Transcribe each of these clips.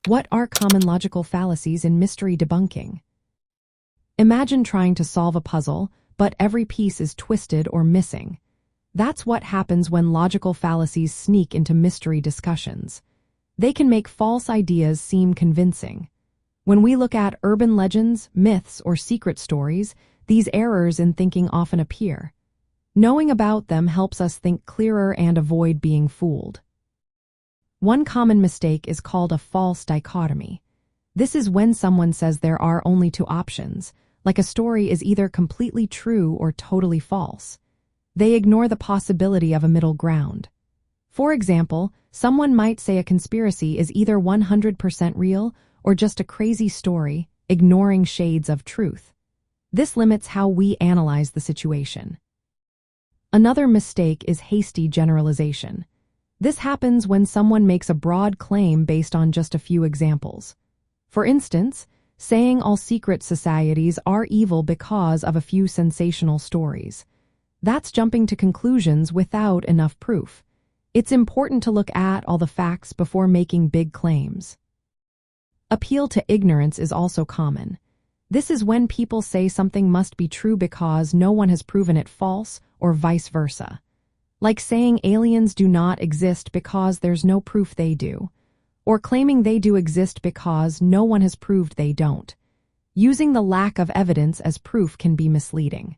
What are common logical fallacies in mystery debunking? Imagine trying to solve a puzzle, but every piece is twisted or missing. That's what happens when logical fallacies sneak into mystery discussions. They can make false ideas seem convincing. When we look at urban legends, myths, or secret stories, these errors in thinking often appear. Knowing about them helps us think clearer and avoid being fooled. One common mistake is called a false dichotomy. This is when someone says there are only two options, like a story is either completely true or totally false. They ignore the possibility of a middle ground. For example, someone might say a conspiracy is either 100% real or just a crazy story, ignoring shades of truth. This limits how we analyze the situation. Another mistake is hasty generalization. This happens when someone makes a broad claim based on just a few examples. For instance, saying all secret societies are evil because of a few sensational stories. That's jumping to conclusions without enough proof. It's important to look at all the facts before making big claims. Appeal to ignorance is also common. This is when people say something must be true because no one has proven it false, or vice versa. Like saying aliens do not exist because there's no proof they do, or claiming they do exist because no one has proved they don't. Using the lack of evidence as proof can be misleading.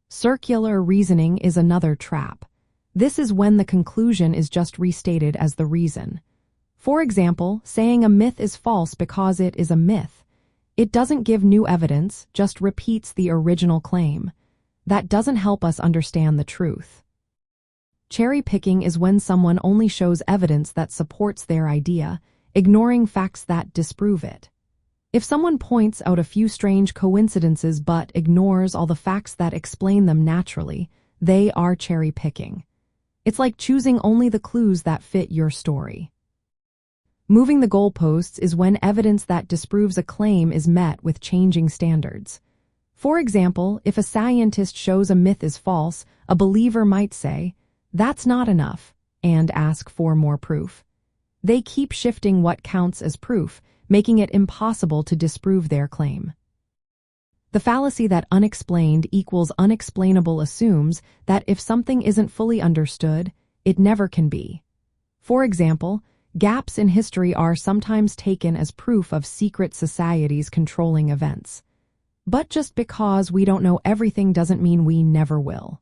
Circular reasoning is another trap. This is when the conclusion is just restated as the reason. For example, saying a myth is false because it is a myth. It doesn't give new evidence, just repeats the original claim. That doesn't help us understand the truth. Cherry picking is when someone only shows evidence that supports their idea, ignoring facts that disprove it. If someone points out a few strange coincidences but ignores all the facts that explain them naturally, they are cherry picking. It's like choosing only the clues that fit your story. Moving the goalposts is when evidence that disproves a claim is met with changing standards. For example, if a scientist shows a myth is false, a believer might say, "That's not enough," and ask for more proof. They keep shifting what counts as proof, making it impossible to disprove their claim. The fallacy that unexplained equals unexplainable assumes that if something isn't fully understood, it never can be. For example, gaps in history are sometimes taken as proof of secret societies controlling events. But just because we don't know everything doesn't mean we never will.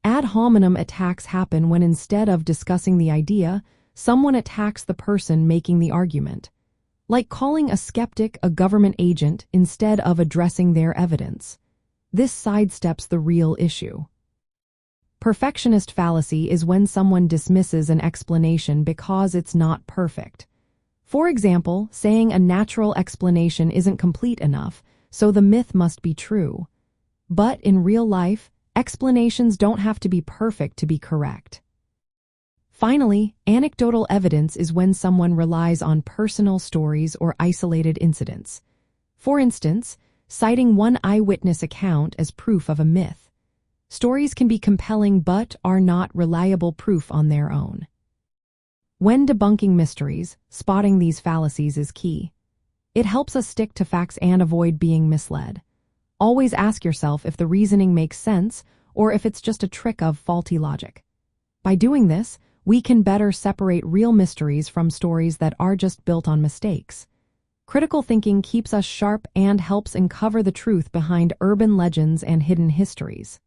Ad hominem attacks happen when instead of discussing the idea, someone attacks the person making the argument. Like calling a skeptic a government agent instead of addressing their evidence. This sidesteps the real issue. Perfectionist fallacy is when someone dismisses an explanation because it's not perfect. For example, saying a natural explanation isn't complete enough, so the myth must be true. But in real life, explanations don't have to be perfect to be correct. Finally, anecdotal evidence is when someone relies on personal stories or isolated incidents. For instance, citing one eyewitness account as proof of a myth. Stories can be compelling but are not reliable proof on their own. When debunking mysteries, spotting these fallacies is key. It helps us stick to facts and avoid being misled. Always ask yourself if the reasoning makes sense or if it's just a trick of faulty logic. By doing this, we can better separate real mysteries from stories that are just built on mistakes. Critical thinking keeps us sharp and helps uncover the truth behind urban legends and hidden histories.